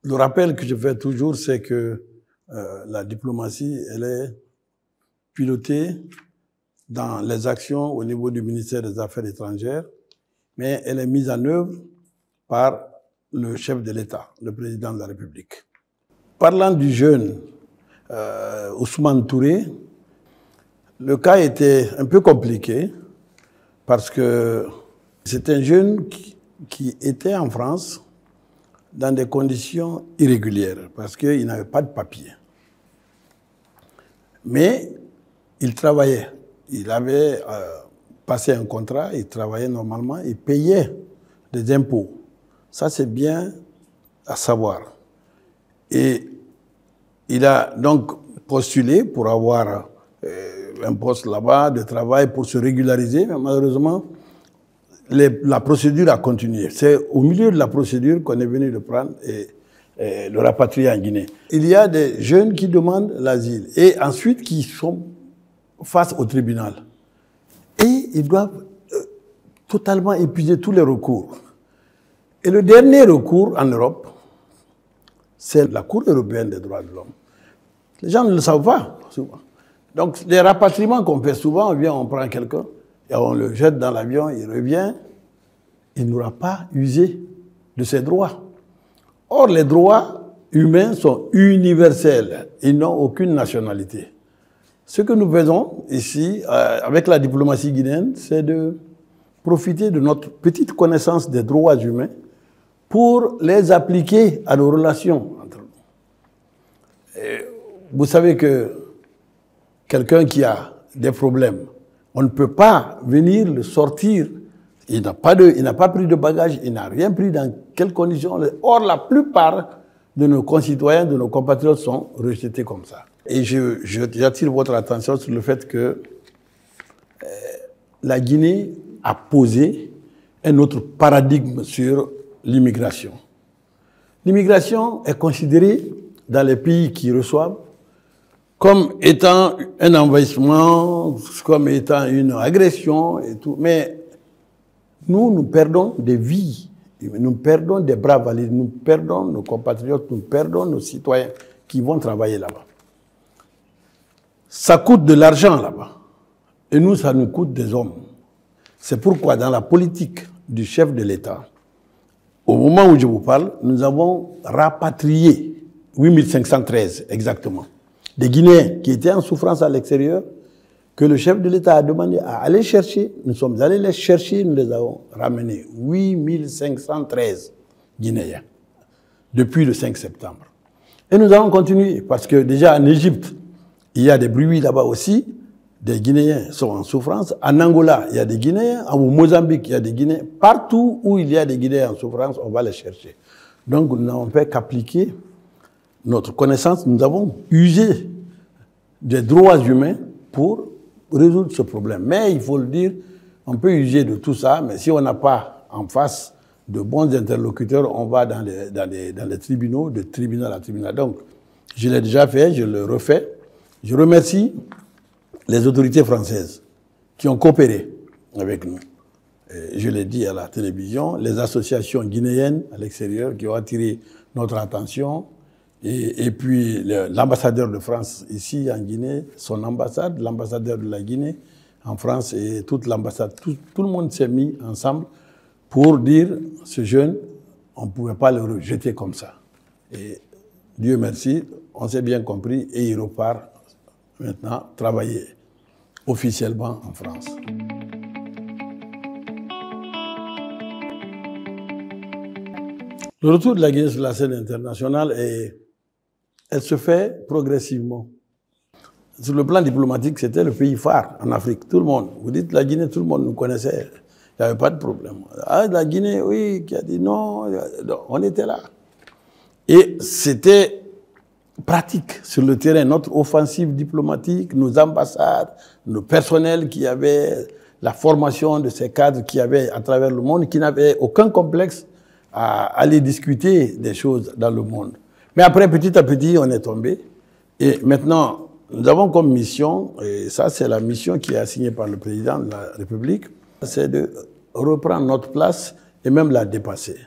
Le rappel que je fais toujours, c'est que la diplomatie, elle est pilotée dans les actions au niveau du ministère des Affaires étrangères, mais elle est mise en œuvre par le chef de l'État, le président de la République. Parlant du jeune Ousmane Touré, le cas était un peu compliqué parce que c'est un jeune qui était en France dans des conditions irrégulières parce qu'il n'avait pas de papier. Mais il travaillait. Il avait passé un contrat, il travaillait normalement, il payait des impôts. Ça, c'est bien à savoir. Et il a donc postulé pour avoir un poste là-bas de travail pour se régulariser, mais malheureusement, la procédure a continué. C'est au milieu de la procédure qu'on est venu le prendre et le rapatrier en Guinée. Il y a des jeunes qui demandent l'asile et ensuite qui sont face au tribunal. Et ils doivent totalement épuiser tous les recours. Et le dernier recours en Europe, c'est la Cour européenne des droits de l'homme. Les gens ne le savent pas, souvent. Donc, les rapatriements qu'on fait souvent, on prend quelqu'un, et on le jette dans l'avion, il revient, il n'aura pas usé de ses droits. Or, les droits humains sont universels, ils n'ont aucune nationalité. Ce que nous faisons ici, avec la diplomatie guinéenne, c'est de profiter de notre petite connaissance des droits humains pour les appliquer à nos relations entre nous. Et vous savez que quelqu'un qui a des problèmes, on ne peut pas venir le sortir. Il n'a pas pris de bagages, il n'a rien pris dans quelles conditions. Or, la plupart de nos concitoyens, de nos compatriotes sont rejetés comme ça. Et j'attire votre attention sur le fait que la Guinée a posé un autre paradigme sur l'immigration. L'immigration est considérée dans les pays qui reçoivent comme étant un envahissement, comme étant une agression et tout. Mais nous perdons des vies, nous perdons des bras valides, nous perdons nos compatriotes, nous perdons nos citoyens qui vont travailler là-bas. Ça coûte de l'argent là-bas. Et nous, ça nous coûte des hommes. C'est pourquoi dans la politique du chef de l'État, au moment où je vous parle, nous avons rapatrié 8513 exactement, des Guinéens qui étaient en souffrance à l'extérieur, que le chef de l'État a demandé à aller chercher. Nous sommes allés les chercher, nous les avons ramenés. 8513 Guinéens depuis le 5 septembre. Et nous allons continuer parce que déjà en Égypte, il y a des bruits là-bas aussi. Des Guinéens sont en souffrance. En Angola, il y a des Guinéens. Au Mozambique, il y a des Guinéens. Partout où il y a des Guinéens en souffrance, on va les chercher. Donc, nous n'avons fait qu'appliquer notre connaissance. Nous avons usé des droits humains pour résoudre ce problème. Mais il faut le dire, on peut user de tout ça, mais si on n'a pas en face de bons interlocuteurs, on va dans les tribunaux, de tribunal à tribunal. Donc, je l'ai déjà fait, je le refais. Je remercie les autorités françaises qui ont coopéré avec nous. Et je l'ai dit à la télévision, les associations guinéennes à l'extérieur qui ont attiré notre attention, et puis l'ambassadeur de France ici en Guinée, son ambassade, l'ambassadeur de la Guinée en France et toute l'ambassade, tout le monde s'est mis ensemble pour dire, ce jeune, on ne pouvait pas le rejeter comme ça. Et Dieu merci, on s'est bien compris et il repart maintenant travailler officiellement en France. Le retour de la Guinée sur la scène internationale, elle se fait progressivement. Sur le plan diplomatique, c'était le pays phare en Afrique. Tout le monde, vous dites la Guinée, tout le monde nous connaissait. Il n'y avait pas de problème. Ah, la Guinée, oui, qui a dit non, on était là. Et c'était pratique sur le terrain, notre offensive diplomatique, nos ambassades, nos personnels qui avaient la formation de ces cadres qui avaient à travers le monde, qui n'avaient aucun complexe à aller discuter des choses dans le monde. Mais après, petit à petit, on est tombé. Et maintenant, nous avons comme mission, et ça c'est la mission qui est assignée par le président de la République, c'est de reprendre notre place et même la dépasser.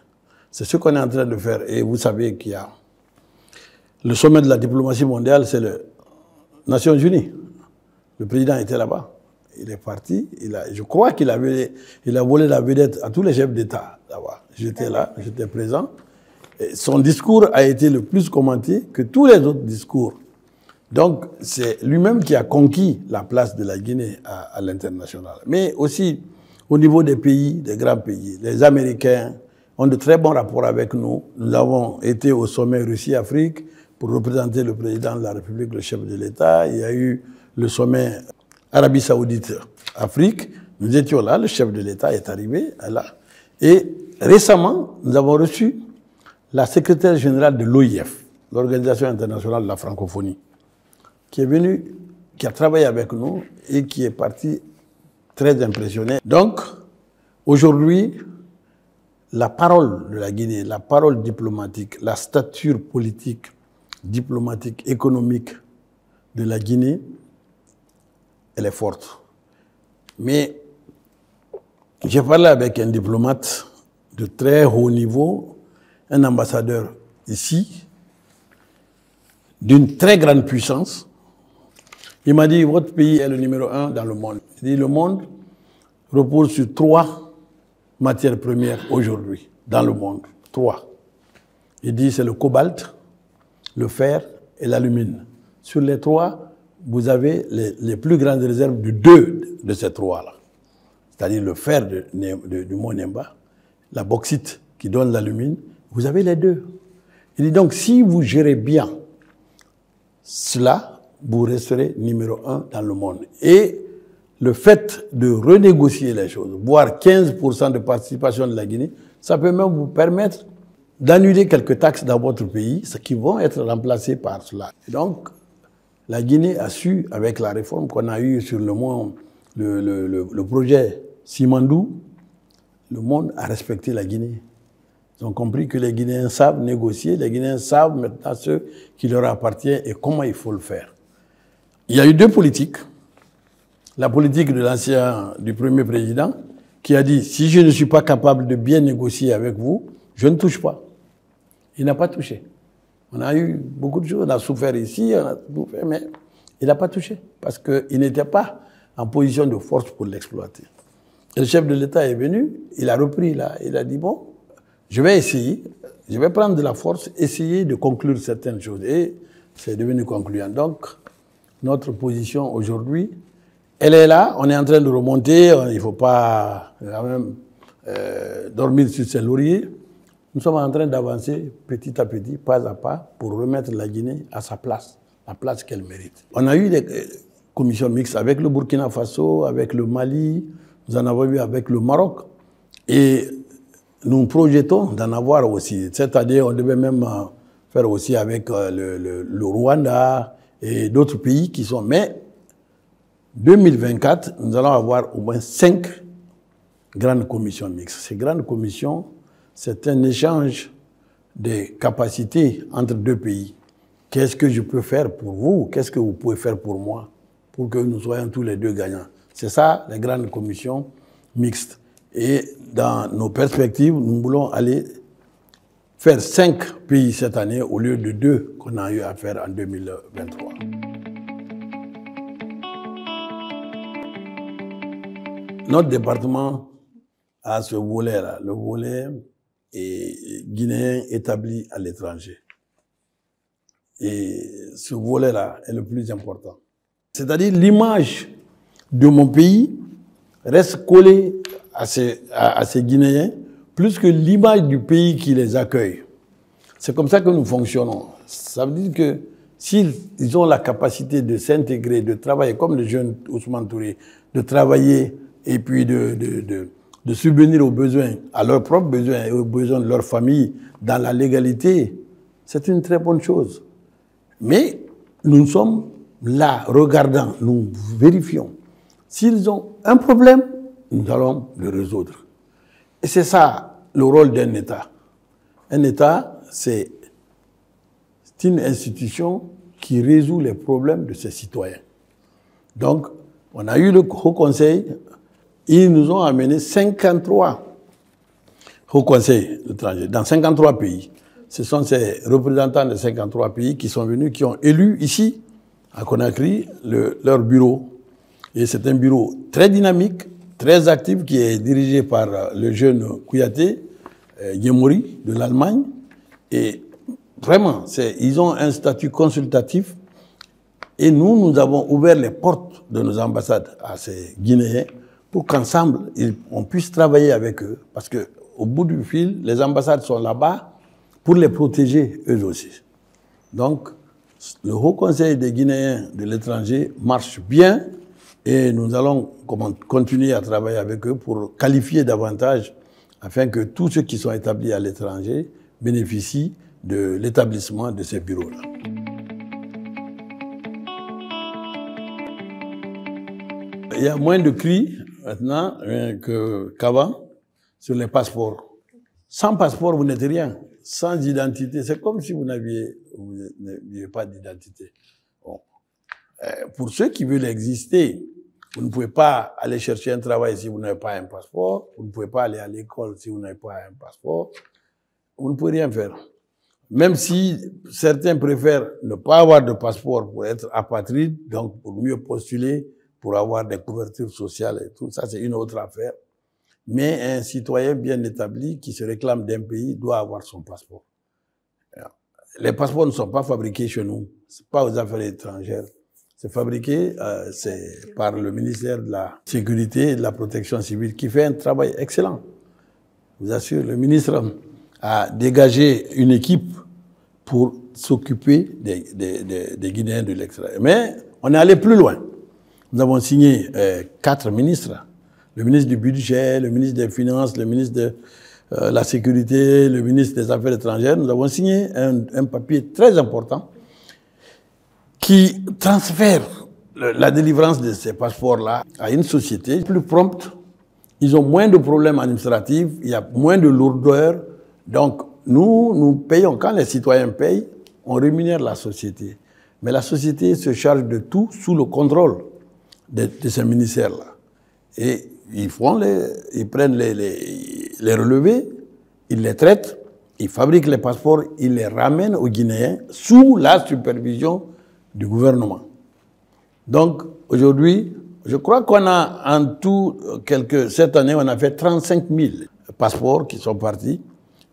C'est ce qu'on est en train de faire. Et vous savez qu'il y a Le sommet de la diplomatie mondiale, c'est les Nations Unies. Le président était là-bas. Il est parti. Je crois qu'il a volé la vedette à tous les chefs d'État là-bas. J'étais là, j'étais présent. Et son discours a été le plus commenté que tous les autres discours. Donc, c'est lui-même qui a conquis la place de la Guinée à l'international. Mais aussi, au niveau des pays, des grands pays, les Américains ont de très bons rapports avec nous. Nous avons été au sommet Russie-Afrique pour représenter le président de la République, le chef de l'État. Il y a eu le sommet Arabie Saoudite-Afrique. Nous étions là, le chef de l'État est arrivé là. Et récemment, nous avons reçu la secrétaire générale de l'OIF, l'Organisation internationale de la francophonie, qui est venue, qui a travaillé avec nous et qui est parti très impressionné. Donc, aujourd'hui, la parole de la Guinée, la parole diplomatique, la stature politique, diplomatique, économique de la Guinée, elle est forte. Mais j'ai parlé avec un diplomate de très haut niveau, un ambassadeur ici, d'une très grande puissance. Il m'a dit, votre pays est le numéro 1 dans le monde. Il dit, le monde repose sur 3 matières premières aujourd'hui, dans le monde. 3. Il dit, c'est le cobalt, le fer et l'alumine. Sur les 3, vous avez les plus grandes réserves de 2 de ces 3-là. C'est-à-dire le fer du mont Nemba, la bauxite qui donne l'alumine, vous avez les 2. Il dit donc, si vous gérez bien cela, vous resterez numéro 1 dans le monde. Et le fait de renégocier les choses, voire 15% de participation de la Guinée, ça peut même vous permettre d'annuler quelques taxes dans votre pays, ce qui vont être remplacées par cela. Et donc, la Guinée a su, avec la réforme qu'on a eue sur le projet Simandou, le monde a respecté la Guinée. Ils ont compris que les Guinéens savent négocier, les Guinéens savent maintenant ce qui leur appartient et comment il faut le faire. Il y a eu 2 politiques. La politique de du premier président, qui a dit, si je ne suis pas capable de bien négocier avec vous, je ne touche pas. Il n'a pas touché. On a eu beaucoup de choses, on a souffert ici, on a souffert, mais il n'a pas touché, parce qu'il n'était pas en position de force pour l'exploiter. Le chef de l'État est venu, il a repris là, il a dit, bon, je vais essayer, je vais prendre de la force, essayer de conclure certaines choses. Et c'est devenu concluant. Donc, notre position aujourd'hui, elle est là, on est en train de remonter, il ne faut pas quand même dormir sur ses lauriers. Nous sommes en train d'avancer petit à petit, pas à pas, pour remettre la Guinée à sa place, la place qu'elle mérite. On a eu des commissions mixtes avec le Burkina Faso, avec le Mali, nous en avons eu avec le Maroc. Et nous projetons d'en avoir aussi. Cette année, on devait même faire aussi avec le Rwanda et d'autres pays qui sont... Mais 2024, nous allons avoir au moins 5 grandes commissions mixtes. Ces grandes commissions, c'est un échange des capacités entre 2 pays. Qu'est-ce que je peux faire pour vous? Qu'est-ce que vous pouvez faire pour moi? Pour que nous soyons tous les 2 gagnants. C'est ça, les grandes commissions mixtes. Et dans nos perspectives, nous voulons aller faire 5 pays cette année au lieu de 2 qu'on a eu à faire en 2023. Notre département a ce volet-là, le volet guinéen établi à l'étranger. Et ce volet-là est le plus important. C'est-à-dire l'image de mon pays reste collée à ces Guinéens plus que l'image du pays qui les accueille. C'est comme ça que nous fonctionnons. Ça veut dire que s'ils ont la capacité de s'intégrer, de travailler comme le jeune Ousmane Touré, de travailler et puis de subvenir aux besoins, à leurs propres besoins et aux besoins de leur famille dans la légalité, c'est une très bonne chose. Mais nous sommes là, regardant, nous vérifions. S'ils ont un problème, nous allons le résoudre. Et c'est ça le rôle d'un État. Un État, c'est une institution qui résout les problèmes de ses citoyens. Donc, on a eu le Haut Conseil, ils nous ont amené 53 Hauts Conseils étrangers dans 53 pays. ce sont ces représentants de 53 pays qui sont venus, qui ont élu ici, à Conakry, leur bureau. Et c'est un bureau très dynamique, très actif, qui est dirigé par le jeune Kouyaté, Yemori, de l'Allemagne. Et vraiment, ils ont un statut consultatif. Et nous avons ouvert les portes de nos ambassades à ces Guinéens pour qu'ensemble, on puisse travailler avec eux. Parce qu'au bout du fil, les ambassades sont là-bas pour les protéger eux aussi. Donc, le Haut Conseil des Guinéens de l'étranger marche bien et nous allons continuer à travailler avec eux pour qualifier davantage afin que tous ceux qui sont établis à l'étranger bénéficient de l'établissement de ces bureaux-là. Il y a moins de cris maintenant qu'avant sur les passeports. Sans passeport, vous n'êtes rien. Sans identité, c'est comme si vous n'aviez pas d'identité. Bon. Pour ceux qui veulent exister, vous ne pouvez pas aller chercher un travail si vous n'avez pas un passeport. Vous ne pouvez pas aller à l'école si vous n'avez pas un passeport. Vous ne pouvez rien faire. Même si certains préfèrent ne pas avoir de passeport pour être apatride, donc pour mieux postuler, pour avoir des couvertures sociales et tout, ça c'est une autre affaire. Mais un citoyen bien établi qui se réclame d'un pays doit avoir son passeport. Les passeports ne sont pas fabriqués chez nous, c'est pas aux affaires étrangères. C'est fabriqué par le ministère de la Sécurité et de la Protection civile qui fait un travail excellent. Je vous assure, le ministre a dégagé une équipe pour s'occuper des Guinéens de l'extérieur. Mais on est allé plus loin. Nous avons signé 4 ministres. Le ministre du Budget, le ministre des Finances, le ministre de la Sécurité, le ministre des Affaires étrangères. Nous avons signé un papier très important qui transfère la délivrance de ces passeports-là à une société plus prompte. Ils ont moins de problèmes administratifs, il y a moins de lourdeur. Donc, nous payons. Quand les citoyens payent, on rémunère la société. Mais la société se charge de tout sous le contrôle de ces ministères-là. Et ils prennent les relevés, ils les traitent, ils fabriquent les passeports, ils les ramènent aux Guinéens sous la supervision du gouvernement. Donc, aujourd'hui, je crois qu'on a en tout, cette année, on a fait 35 000 passeports qui sont partis.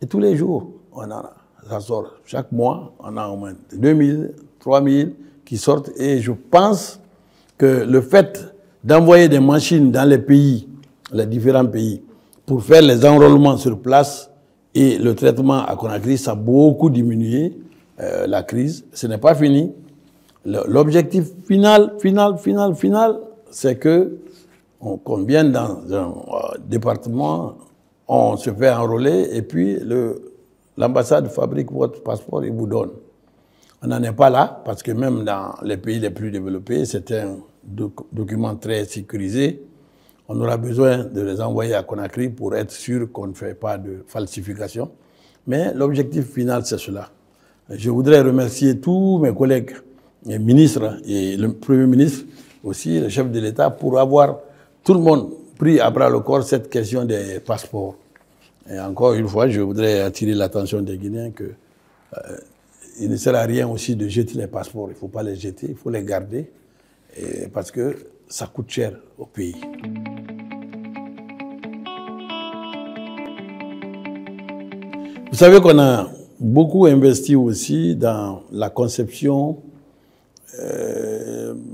Et tous les jours, ça sort. Chaque mois, on a au moins 2 000, 3 000 qui sortent. Et je pense que le fait d'envoyer des machines dans les pays, les différents pays, pour faire les enrôlements sur place et le traitement à Conakry, ça a beaucoup diminué la crise. Ce n'est pas fini. L'objectif final, c'est qu'on vienne dans un département, on se fait enrôler et puis l'ambassade fabrique votre passeport et vous donne. On n'en est pas là parce que même dans les pays les plus développés, c'est un document très sécurisé. On aura besoin de les envoyer à Conakry pour être sûr qu'on ne fait pas de falsification. Mais l'objectif final, c'est cela. Je voudrais remercier tous mes collègues, les ministres et le Premier ministre aussi, le chef de l'État, pour avoir tout le monde pris à bras le corps cette question des passeports. Et encore une fois, je voudrais attirer l'attention des Guinéens que il ne sert à rien aussi de jeter les passeports. Il ne faut pas les jeter, il faut les garder parce que ça coûte cher au pays. Vous savez qu'on a beaucoup investi aussi dans la conception,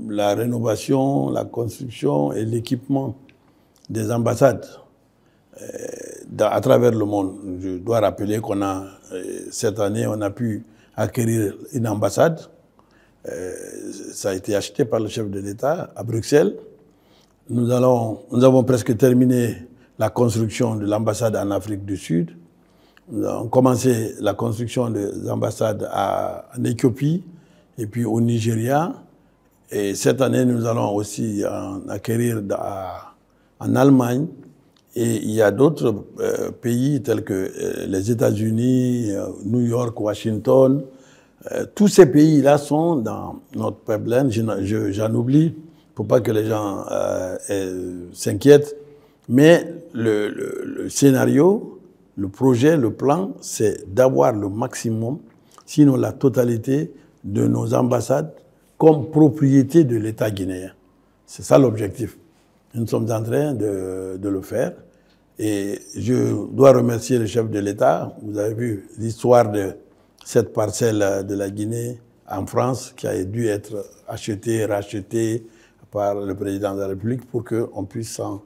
la rénovation, la construction et l'équipement des ambassades à travers le monde. Je dois rappeler qu'on a, cette année, on a pu acquérir une ambassade. Ça a été acheté par le chef de l'État à Bruxelles. Nous avons presque terminé la construction de l'ambassade en Afrique du Sud. Nous avons commencé la construction des ambassades en Éthiopie et puis au Nigeria. Et cette année, nous allons aussi en acquérir en Allemagne. Et il y a d'autres pays tels que les États-Unis, New York, Washington. Tous ces pays-là sont dans notre pipeline. J'en oublie pour pas que les gens s'inquiètent. Mais le scénario Le projet, le plan, c'est d'avoir le maximum, sinon la totalité de nos ambassades comme propriété de l'État guinéen. C'est ça l'objectif. Nous sommes en train de le faire. Et je dois remercier le chef de l'État. Vous avez vu l'histoire de cette parcelle de la Guinée en France qui a dû être achetée, rachetée par le président de la République pour qu'on puisse en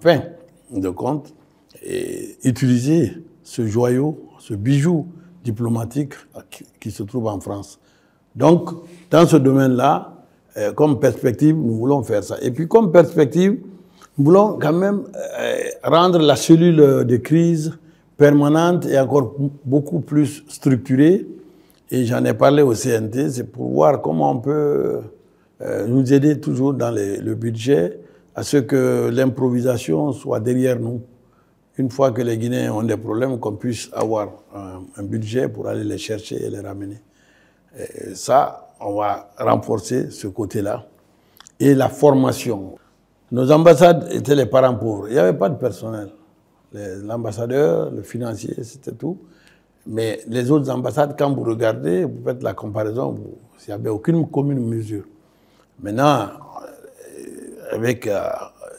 fin de compte et utiliser ce joyau, ce bijou diplomatique qui se trouve en France. Donc, dans ce domaine-là, comme perspective, nous voulons faire ça. Et puis, comme perspective, nous voulons quand même rendre la cellule de crise permanente et encore beaucoup plus structurée. Et j'en ai parlé au CNT, c'est pour voir comment on peut nous aider toujours dans le budget à ce que l'improvisation soit derrière nous. Une fois que les Guinéens ont des problèmes, qu'on puisse avoir un budget pour aller les chercher et les ramener. Et ça, on va renforcer ce côté-là. Et la formation. Nos ambassades étaient les parents pauvres. Il n'y avait pas de personnel. L'ambassadeur, le financier, c'était tout. Mais les autres ambassades, quand vous regardez, vous faites la comparaison, il n'y avait aucune commune mesure. Maintenant, avec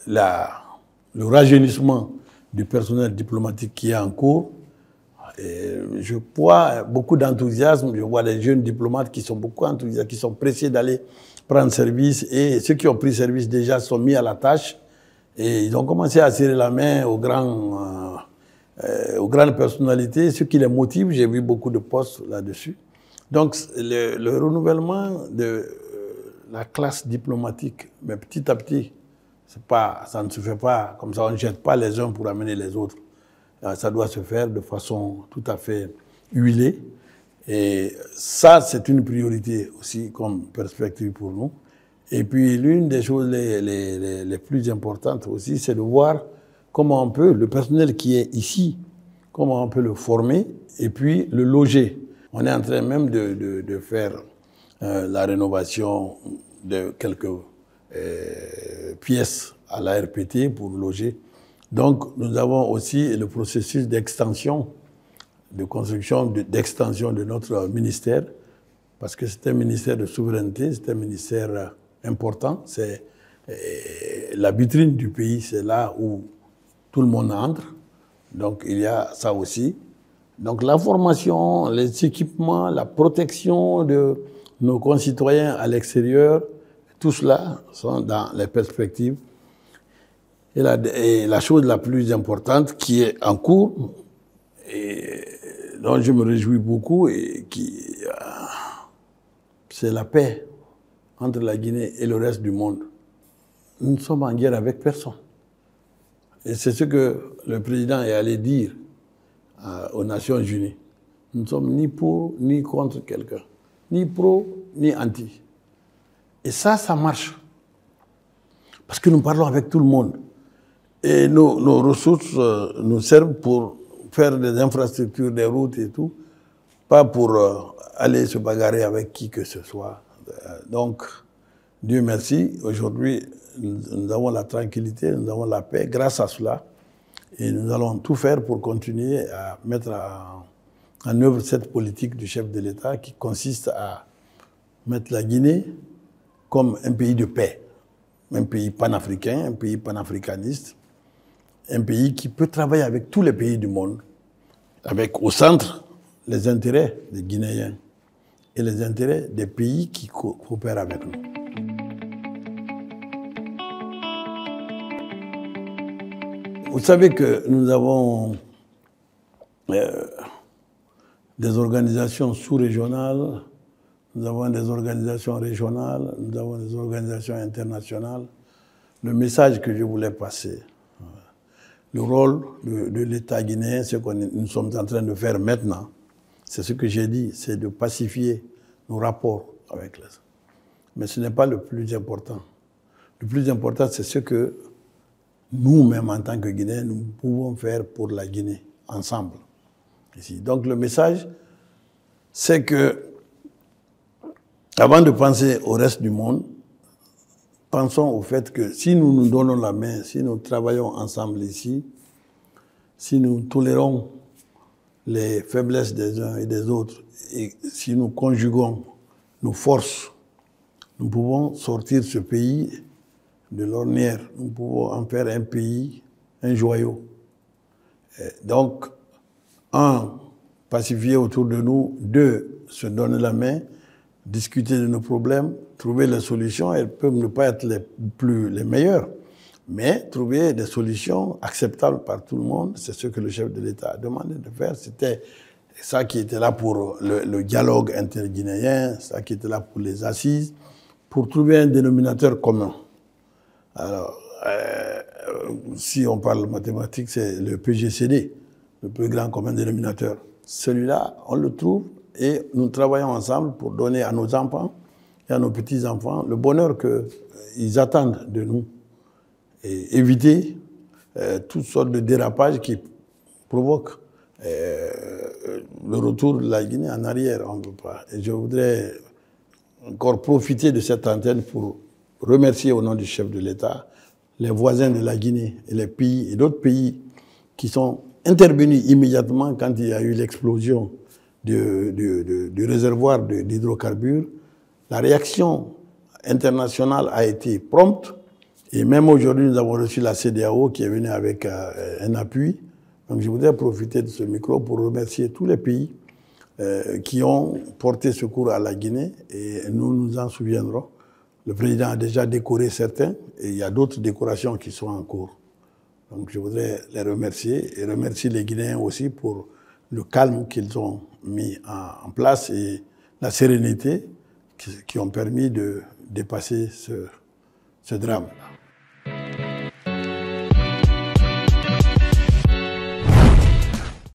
le rajeunissement du personnel diplomatique qui est en cours, je vois beaucoup d'enthousiasme, je vois des jeunes diplomates qui sont beaucoup enthousiastes, qui sont pressés d'aller prendre service, et ceux qui ont pris service déjà sont mis à la tâche, et ils ont commencé à serrer la main aux grandes personnalités, ce qui les motive. J'ai vu beaucoup de postes là-dessus. Donc le renouvellement de la classe diplomatique, mais petit à petit, ça ne se fait pas comme ça, on ne jette pas les uns pour amener les autres. Ça doit se faire de façon tout à fait huilée. Et ça, c'est une priorité aussi comme perspective pour nous. Et puis, l'une des choses les plus importantes aussi, c'est de voir comment on peut, le personnel qui est ici, comment on peut le former et puis le loger. On est en train même de faire la rénovation de quelques pièces à la RPT pour loger. Donc, nous avons aussi le processus d'extension, de construction, d'extension de notre ministère, parce que c'est un ministère de souveraineté, c'est un ministère important, c'est la vitrine du pays, c'est là où tout le monde entre, donc il y a ça aussi. Donc la formation, les équipements, la protection de nos concitoyens à l'extérieur, tout cela sont dans les perspectives. Et la chose la plus importante qui est en cours, et dont je me réjouis beaucoup, et c'est la paix entre la Guinée et le reste du monde. Nous sommes en guerre avec personne. Et c'est ce que le président est allé dire aux Nations Unies. Nous ne sommes ni pour ni contre quelqu'un, ni pro ni anti. Et ça marche. Parce que nous parlons avec tout le monde. Et nos ressources nous servent pour faire des infrastructures, des routes et tout, pas pour aller se bagarrer avec qui que ce soit. Donc, Dieu merci, aujourd'hui, nous avons la tranquillité, nous avons la paix grâce à cela. Et nous allons tout faire pour continuer à mettre en œuvre cette politique du chef de l'État qui consiste à mettre la Guinée comme un pays de paix, un pays panafricain, un pays panafricaniste, un pays qui peut travailler avec tous les pays du monde, avec au centre les intérêts des Guinéens et les intérêts des pays qui coopèrent avec nous. Vous savez que nous avons des organisations sous-régionales, nous avons des organisations régionales, nous avons des organisations internationales. Le message que je voulais passer, le rôle de l'État guinéen, ce que nous sommes en train de faire maintenant, c'est ce que j'ai dit, c'est de pacifier nos rapports avec les autres. Mais ce n'est pas le plus important. Le plus important, c'est ce que nous-mêmes, en tant que Guinéens, nous pouvons faire pour la Guinée, ensemble. Ici. Donc le message, c'est que, avant de penser au reste du monde, pensons au fait que si nous nous donnons la main, si nous travaillons ensemble ici, si nous tolérons les faiblesses des uns et des autres, et si nous conjuguons nos forces, nous pouvons sortir ce pays de l'ornière. Nous pouvons en faire un pays, un joyau. Donc, un, pacifier autour de nous. Deux, se donner la main, discuter de nos problèmes, trouver les solutions. Elles peuvent ne pas être les meilleures, mais trouver des solutions acceptables par tout le monde. C'est ce que le chef de l'État a demandé de faire. C'était ça qui était là pour le dialogue interguinéen, ça qui était là pour les assises, pour trouver un dénominateur commun. Alors, si on parle mathématiques, c'est le PGCD, le plus grand commun dénominateur. Celui-là, on le trouve et nous travaillons ensemble pour donner à nos enfants et à nos petits-enfants le bonheur qu'ils attendent de nous et éviter toutes sortes de dérapages qui provoquent le retour de la Guinée en arrière. On ne veut pas. Et je voudrais encore profiter de cette antenne pour remercier au nom du chef de l'État les voisins de la Guinée et les pays et d'autres pays qui sont intervenus immédiatement quand il y a eu l'explosion du réservoir d'hydrocarbures. La réaction internationale a été prompte et même aujourd'hui nous avons reçu la CEDEAO qui est venue avec un appui. Donc je voudrais profiter de ce micro pour remercier tous les pays qui ont porté secours à la Guinée et nous nous en souviendrons. Le président a déjà décoré certains et il y a d'autres décorations qui sont en cours. Donc je voudrais les remercier et remercier les Guinéens aussi pour le calme qu'ils ont mis en place et la sérénité qui ont permis de dépasser ce drame.